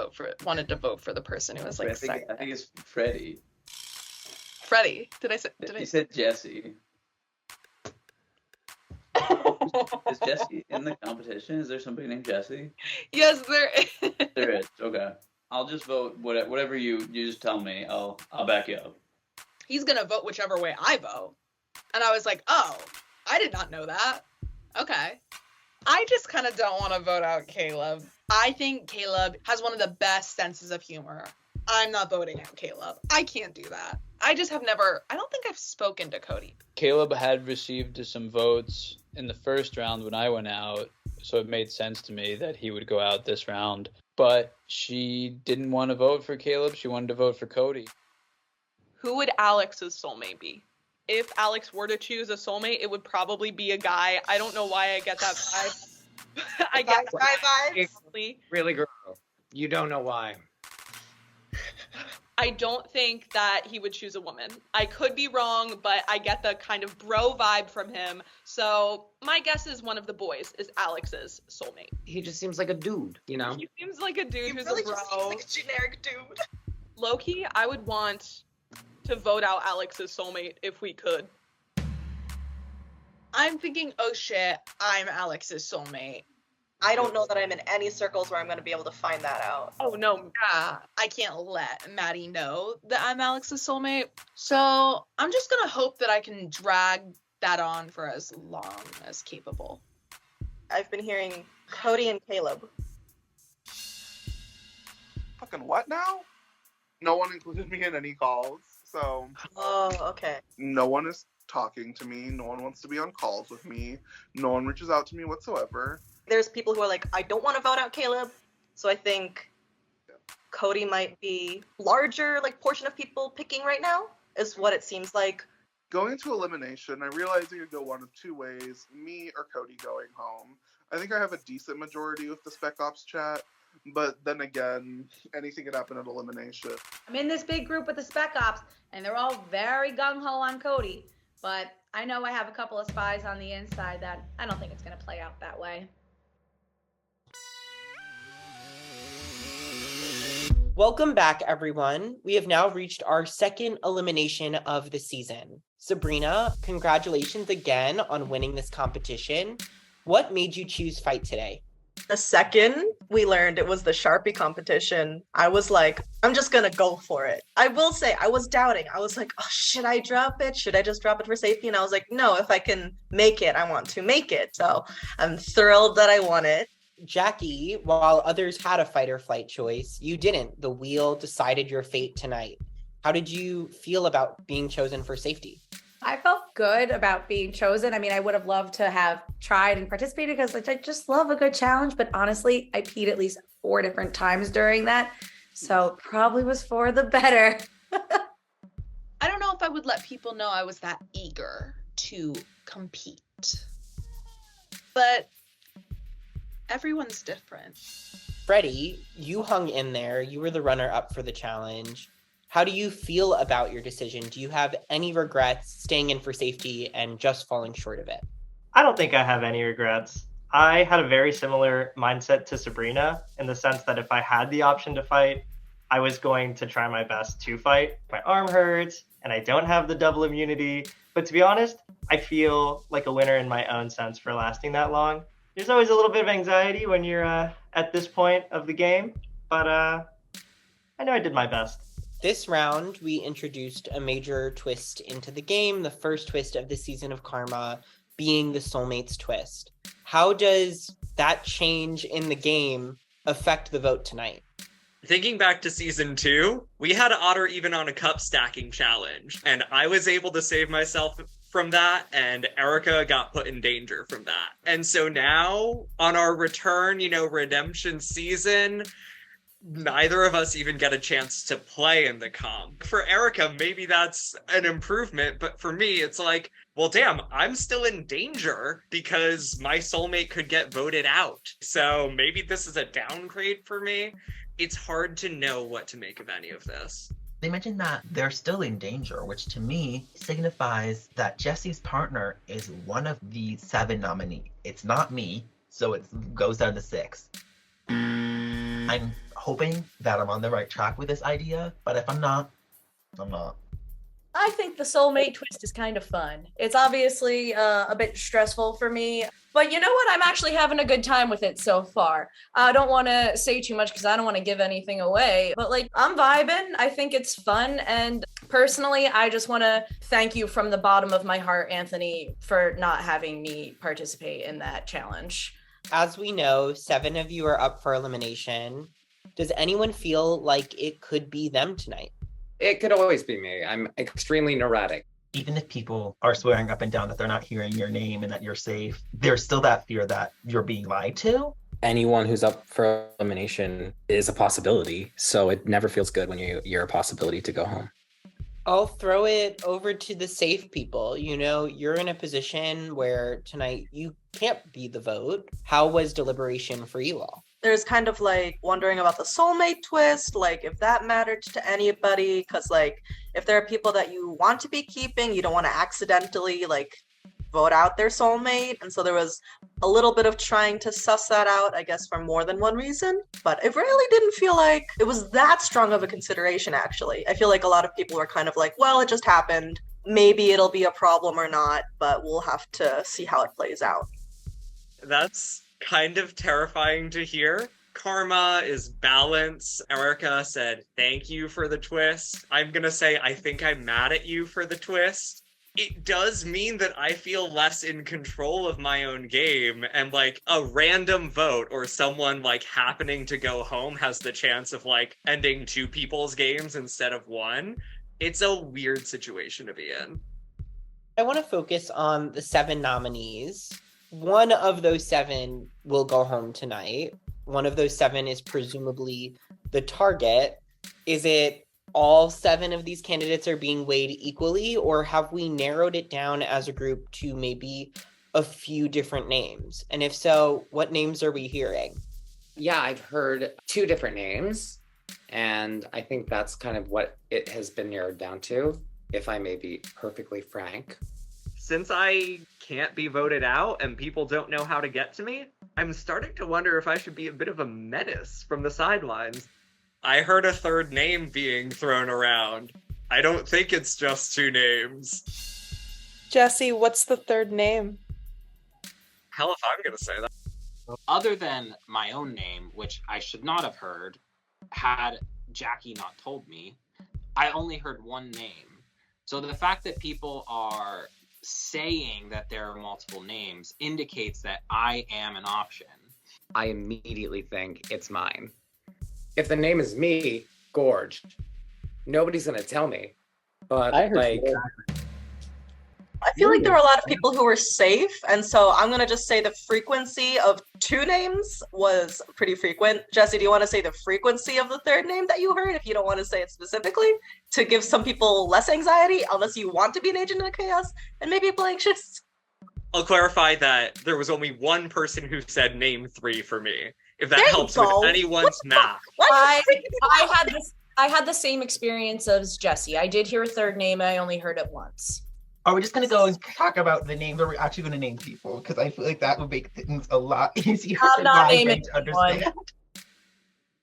to vote for the person who was second. I think it's Freddie. Freddie? You said Jesse. Is Jesse in the competition? Is there somebody named Jesse? Yes, there is. There is. Okay. I'll just vote whatever you just tell me. I'll back you up. He's gonna vote whichever way I vote. And I was like, oh, I did not know that. Okay. I just kind of don't want to vote out Caleb. I think Caleb has one of the best senses of humor. I'm not voting out Caleb. I can't do that. I don't think I've spoken to Cody. Caleb had received some votes in the first round when I went out, so it made sense to me that he would go out this round. But she didn't want to vote for Caleb. She wanted to vote for Cody. Who would Alex's soulmate be? If Alex were to choose a soulmate, it would probably be a guy. I don't know why I get that vibe. I get guy vibes. Really, girl. You don't know why. I don't think that he would choose a woman. I could be wrong, but I get the kind of bro vibe from him. So my guess is one of the boys is Alex's soulmate. He just seems like a dude, He seems like a dude who's really a bro. just seems like a generic dude. Low-key, I would want to vote out Alex's soulmate if we could. I'm thinking, oh shit, I'm Alex's soulmate. I don't know that I'm in any circles where I'm going to be able to find that out. Oh no, I can't let Maddie know that I'm Alex's soulmate. So I'm just going to hope that I can drag that on for as long as capable. I've been hearing Cody and Caleb. Fucking what now? No one included me in any calls, so... Oh, okay. No one is talking to me. No one wants to be on calls with me. No one reaches out to me whatsoever. There's people who are like, I don't want to vote out Caleb, so I think Cody might be larger, portion of people picking right now, is what it seems like. Going to elimination, I realized it could go one of two ways, me or Cody going home. I think I have a decent majority with the Spec Ops chat, but then again, anything could happen at elimination. I'm in this big group with the Spec Ops, and they're all very gung-ho on Cody, but I know I have a couple of spies on the inside that I don't think it's going to play out that way. Welcome back, everyone. We have now reached our second elimination of the season. Sabrina, congratulations again on winning this competition. What made you choose Fight today? The second we learned it was the Sharpie competition, I was like, I'm just gonna go for it. I will say, I was doubting. I was like, oh, should I drop it? Should I just drop it for safety? And I was like, no, if I can make it, I want to make it. So I'm thrilled that I won it. Jackie, while others had a fight or flight choice, you didn't. The wheel decided your fate tonight. How did you feel about being chosen for safety? I felt good about being chosen. I mean, I would have loved to have tried and participated because I just love a good challenge. But honestly, I peed at least 4 different times during that. So probably was for the better. I don't know if I would let people know I was that eager to compete. But everyone's different. Freddie, you hung in there. You were the runner-up for the challenge. How do you feel about your decision? Do you have any regrets staying in for safety and just falling short of it? I don't think I have any regrets. I had a very similar mindset to Sabrina in the sense that if I had the option to fight, I was going to try my best to fight. My arm hurts and I don't have the double immunity. But to be honest, I feel like a winner in my own sense for lasting that long. There's always a little bit of anxiety when you're at this point of the game, but I know I did my best. This round, we introduced a major twist into the game, the first twist of the season of Karma being the soulmates twist. How does that change in the game affect the vote tonight? Thinking back to season 2, we had Otter even on a cup stacking challenge, and I was able to save myself from that, and Erica got put in danger from that. And so now, on our return, redemption season, neither of us even get a chance to play in the comp. For Erica, maybe that's an improvement, but for me, it's like, well, damn, I'm still in danger because my soulmate could get voted out. So maybe this is a downgrade for me. It's hard to know what to make of any of this. They mentioned that they're still in danger, which to me signifies that Jesse's partner is one of the 7 nominees. It's not me, so it goes down to 6. I'm hoping that I'm on the right track with this idea, but if I'm not, I'm not. I think the soulmate twist is kind of fun. It's obviously a bit stressful for me, but you know what? I'm actually having a good time with it so far. I don't want to say too much because I don't want to give anything away, but I'm vibing. I think it's fun, and personally, I just want to thank you from the bottom of my heart, Anthony, for not having me participate in that challenge. As we know, 7 of you are up for elimination. Does anyone feel like it could be them tonight? It could always be me. I'm extremely neurotic. Even if people are swearing up and down that they're not hearing your name and that you're safe, there's still that fear that you're being lied to. Anyone who's up for elimination is a possibility, so it never feels good when you're a possibility to go home. I'll throw it over to the safe people. You're in a position where tonight you can't be the vote. How was deliberation for you all? There's kind of wondering about the soulmate twist, if that mattered to anybody, because if there are people that you want to be keeping, you don't want to accidentally vote out their soulmate. And so there was a little bit of trying to suss that out, I guess, for more than one reason. But it really didn't feel like it was that strong of a consideration, actually. I feel like a lot of people were kind of well, it just happened. Maybe it'll be a problem or not, but we'll have to see how it plays out. That's kind of terrifying to hear. Karma is balance. Erica said, thank you for the twist. I'm gonna say, I think I'm mad at you for the twist. It does mean that I feel less in control of my own game, and a random vote or someone happening to go home has the chance of ending 2 people's games instead of 1. It's a weird situation to be in. I want to focus on the 7 nominees. One of those 7 will go home tonight. One of those 7 is presumably the target. Is it all 7 of these candidates are being weighed equally, or have we narrowed it down as a group to maybe a few different names? And if so, what names are we hearing? Yeah, I've heard 2 different names, and I think that's kind of what it has been narrowed down to, if I may be perfectly frank. Since I can't be voted out and people don't know how to get to me, I'm starting to wonder if I should be a bit of a menace from the sidelines. I heard a 3rd name being thrown around. I don't think it's just 2 names. Jesse, what's the 3rd name? Hell if I'm gonna say that. Other than my own name, which I should not have heard, had Jackie not told me, I only heard one name. So the fact that people are saying that there are multiple names indicates that I am an option. I immediately think it's mine. If the name is me, gorged. Nobody's gonna tell me. But I heard like, I feel like there were a lot of people who were safe, and so I'm gonna just say the frequency of 2 names was pretty frequent. Jesse, do you want to say the frequency of the 3rd name that you heard, if you don't want to say it specifically, to give some people less anxiety, unless you want to be an agent of chaos and maybe people anxious? I'll clarify that there was only one person who said name 3 for me. If that There you helps go. with anyone's math. I had the same experience as Jesse. I did hear a 3rd name, and I only heard it once. Are we just gonna go and talk about the names, or are we actually gonna name people? Because I feel like that would make things a lot easier I'm for not my naming brain to understand.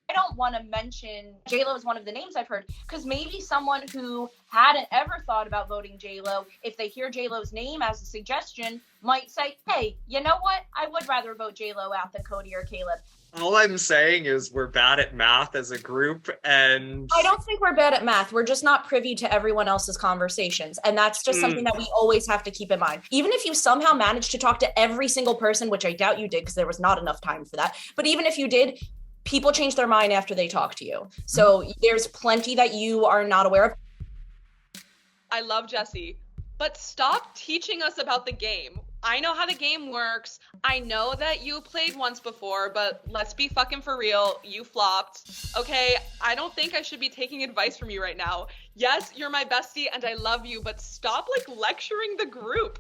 I don't want to mention J-Lo is one of the names I've heard, because maybe someone who hadn't ever thought about voting J-Lo, if they hear J-Lo's name as a suggestion, might say, hey, you know what? I would rather vote J-Lo out than Cody or Caleb. All I'm saying is we're bad at math as a group, and I don't think we're bad at math. We're just not privy to everyone else's conversations. And that's just something that we always have to keep in mind. Even if you somehow managed to talk to every single person, which I doubt you did because there was not enough time for that. But even if you did, people change their mind after they talk to you. So there's plenty that you are not aware of. I love Jesse, but stop teaching us about the game. I know how the game works. I know that you played once before, but let's be fucking for real. You flopped. Okay, I don't think I should be taking advice from you right now. Yes, you're my bestie and I love you, but stop lecturing the group.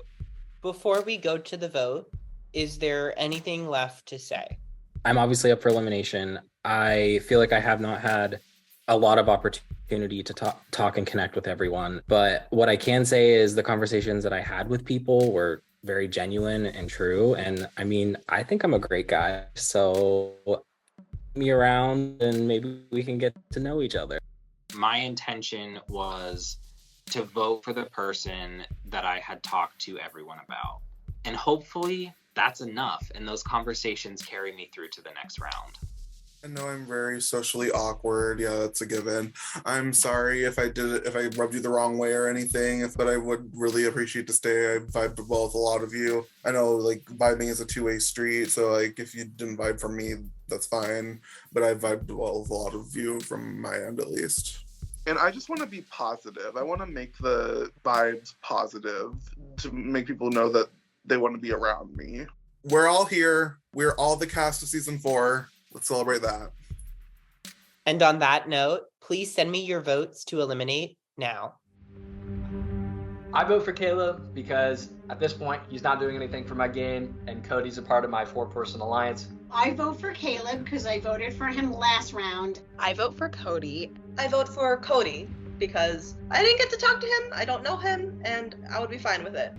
Before we go to the vote, is there anything left to say? I'm obviously up for elimination. I feel like I have not had a lot of opportunity to talk and connect with everyone. But what I can say is the conversations that I had with people were very genuine and true. And I mean, I think I'm a great guy. So me around and maybe we can get to know each other. My intention was to vote for the person that I had talked to everyone about. And hopefully that's enough. And those conversations carry me through to the next round. I know I'm very socially awkward. Yeah, that's a given. I'm sorry if I rubbed you the wrong way or anything, but I would really appreciate to stay. I vibed well with a lot of you. I know vibing is a two-way street, so if you didn't vibe from me, that's fine. But I vibed well with a lot of you from my end at least. And I just want to be positive. I want to make the vibes positive to make people know that they want to be around me. We're all here. We're all the cast of season 4. Let's celebrate that. And on that note, please send me your votes to eliminate now. I vote for Caleb because at this point, he's not doing anything for my game, and Cody's a part of my 4-person alliance. I vote for Caleb because I voted for him last round. I vote for Cody. I vote for Cody because I didn't get to talk to him, I don't know him, and I would be fine with it.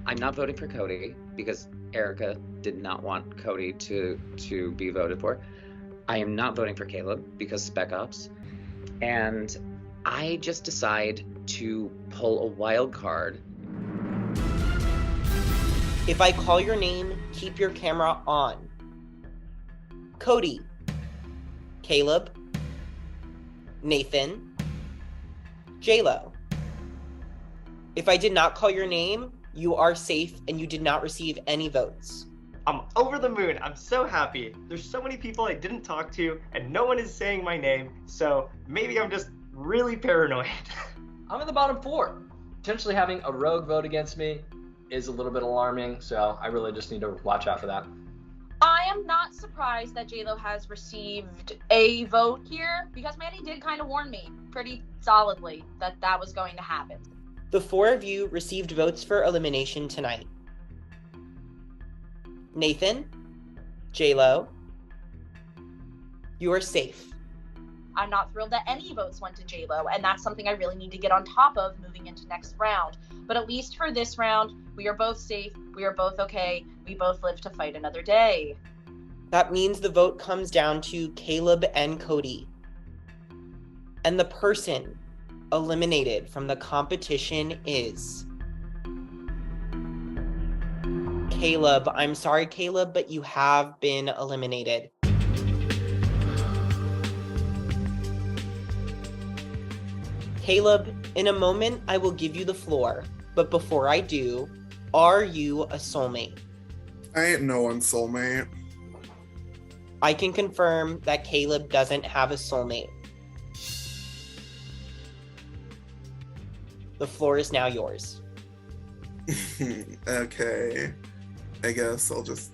I'm not voting for Cody because Erica did not want Cody to be voted for. I am not voting for Caleb because Spec Ops. And I just decide to pull a wild card. If I call your name, keep your camera on. Cody, Caleb, Nathan, J-Lo. If I did not call your name, you are safe and you did not receive any votes. I'm over the moon. I'm so happy. There's so many people I didn't talk to and no one is saying my name, so maybe I'm just really paranoid. I'm in the bottom 4. Potentially having a rogue vote against me is a little bit alarming, so I really just need to watch out for that. I am not surprised that J-Lo has received a vote here because Manny did kind of warn me pretty solidly that that was going to happen. The 4 of you received votes for elimination tonight. Nathan, J-Lo, you are safe. I'm not thrilled that any votes went to J-Lo, and that's something I really need to get on top of moving into next round. But at least for this round, we are both safe, we are both okay, we both live to fight another day. That means the vote comes down to Caleb and Cody. And the person eliminated from the competition is Caleb. I'm sorry, Caleb, but you have been eliminated. Caleb, in a moment, I will give you the floor. But before I do, are you a soulmate? I ain't no one's soulmate. I can confirm that Caleb doesn't have a soulmate. The floor is now yours. Okay. I guess I'll just...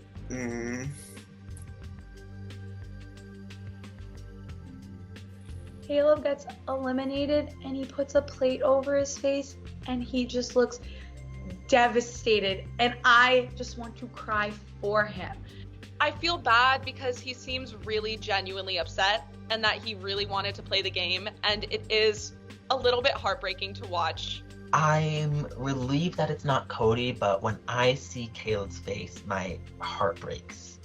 Caleb gets eliminated and he puts a plate over his face and he just looks devastated and I just want to cry for him. I feel bad because he seems really genuinely upset and that he really wanted to play the game, and it is a little bit heartbreaking to watch. I'm relieved that it's not Cody, but when I see Caleb's face, my heart breaks.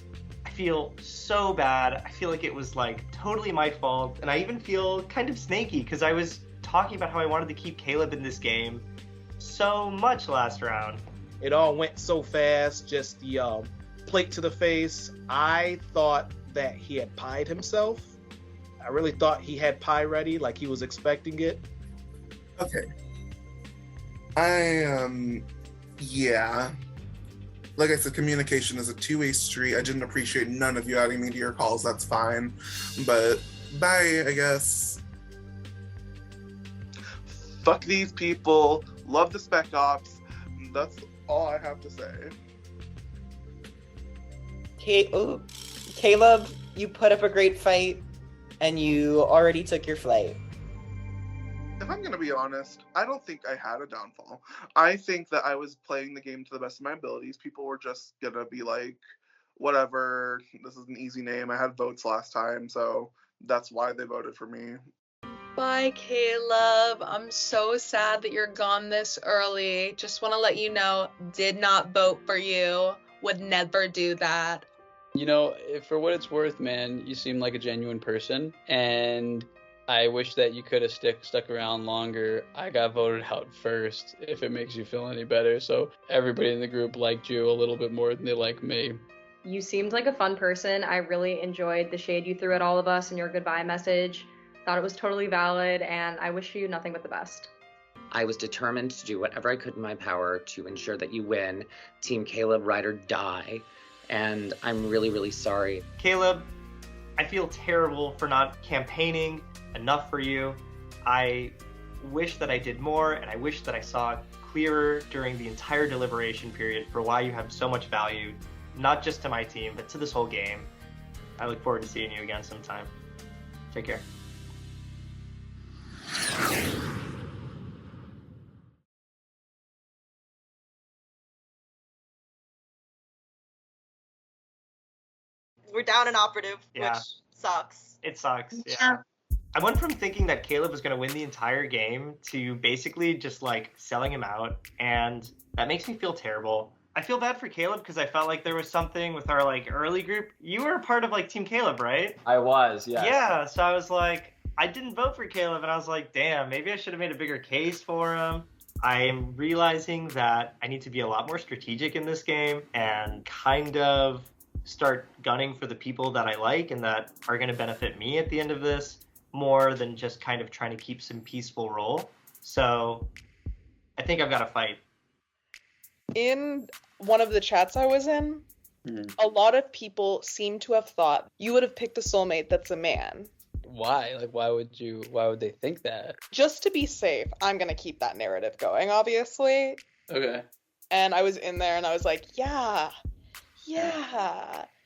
I feel so bad. I feel like it was like totally my fault, and I even feel kind of snaky because I was talking about how I wanted to keep Caleb in this game so much last round. It all went so fast, just the plate to the face. I thought that he had pied himself. I really thought he had pie ready, like he was expecting it. Okay. Yeah. Like I said, communication is a two-way street. I didn't appreciate none of you adding me to your calls. That's fine. But bye, I guess. Fuck these people. Love the Spec Ops. That's all I have to say. Caleb, you put up a great fight, and you already took your flight. If I'm going to be honest, I don't think I had a downfall. I think that I was playing the game to the best of my abilities. People were just going to be like, whatever, this is an easy name. I had votes last time, so that's why they voted for me. Bye, Caleb. I'm so sad that you're gone this early. Just want to let you know, did not vote for you. Would never do that. You know, for what it's worth, man, you seem like a genuine person, and I wish that you could have stuck around longer. I got voted out first, if it makes you feel any better, so everybody in the group liked you a little bit more than they like me. You seemed like a fun person. I really enjoyed the shade you threw at all of us and your goodbye message. Thought it was totally valid, and I wish you nothing but the best. I was determined to do whatever I could in my power to ensure that you win. Team Caleb, ride or die. And I'm really, really sorry. Caleb, I feel terrible for not campaigning enough for you. I wish that I did more, and I wish that I saw clearer during the entire deliberation period for why you have so much value, not just to my team, but to this whole game. I look forward to seeing you again sometime. Take care. We're down an operative, Yeah. which sucks. It sucks, yeah. I went from thinking that Caleb was going to win the entire game to basically just like selling him out, and that makes me feel terrible. I feel bad for Caleb because I felt like there was something with our like early group. You were a part of like Team Caleb, right? I was, yes. Yeah, so I was like, I didn't vote for Caleb, and I was like, damn, maybe I should have made a bigger case for him. I'm realizing that I need to be a lot more strategic in this game and kind of start gunning for the people that I like and that are going to benefit me at the end of this more than just kind of trying to keep some peaceful role. So I think I've got to fight. In one of the chats I was in, a lot of people seem to have thought you would have picked a soulmate that's a man. Why? Like, why would they think that? Just to be safe, I'm going to keep that narrative going, obviously. Okay. And I was in there and I was like, yeah.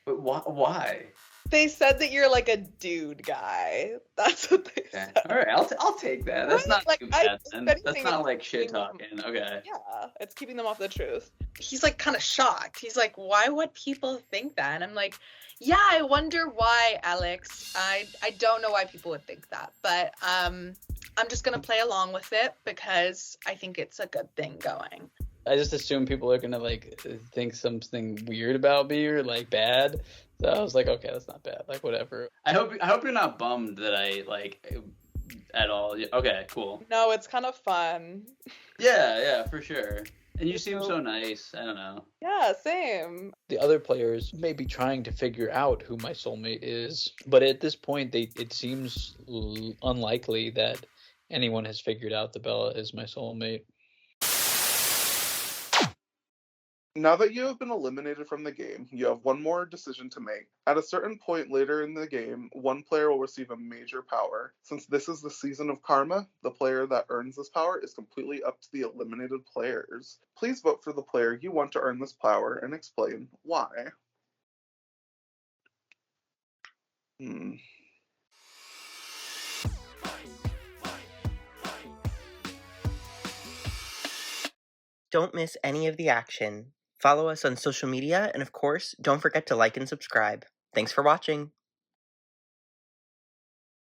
But why? They said that you're like a dude guy. That's what they said. All right, I'll take that. That's not Like, too bad. Then. That's anything, not it's like shit keeping them- talking. Okay. Yeah, it's keeping them off the truth. He's like kind of shocked. He's like, why would people think that? And I'm like, yeah, I wonder why, Alex. I don't know why people would think that, but I'm just gonna play along with it because I think it's a good thing going. I just assume people are gonna like think something weird about me or like bad. So I was like, okay, that's not bad. Like whatever. I hope you're not bummed that I like at all. Okay, cool. No, it's kind of fun. Yeah, for sure. And you seem so nice. I don't know. Yeah, same. The other players may be trying to figure out who my soulmate is, but at this point, it seems unlikely that anyone has figured out that Bella is my soulmate. Now that you have been eliminated from the game, you have one more decision to make. At a certain point later in the game, one player will receive a major power. Since this is the season of karma, the player that earns this power is completely up to the eliminated players. Please vote for the player you want to earn this power and explain why. Don't miss any of the action. Follow us on social media, and of course, don't forget to like and subscribe. Thanks for watching.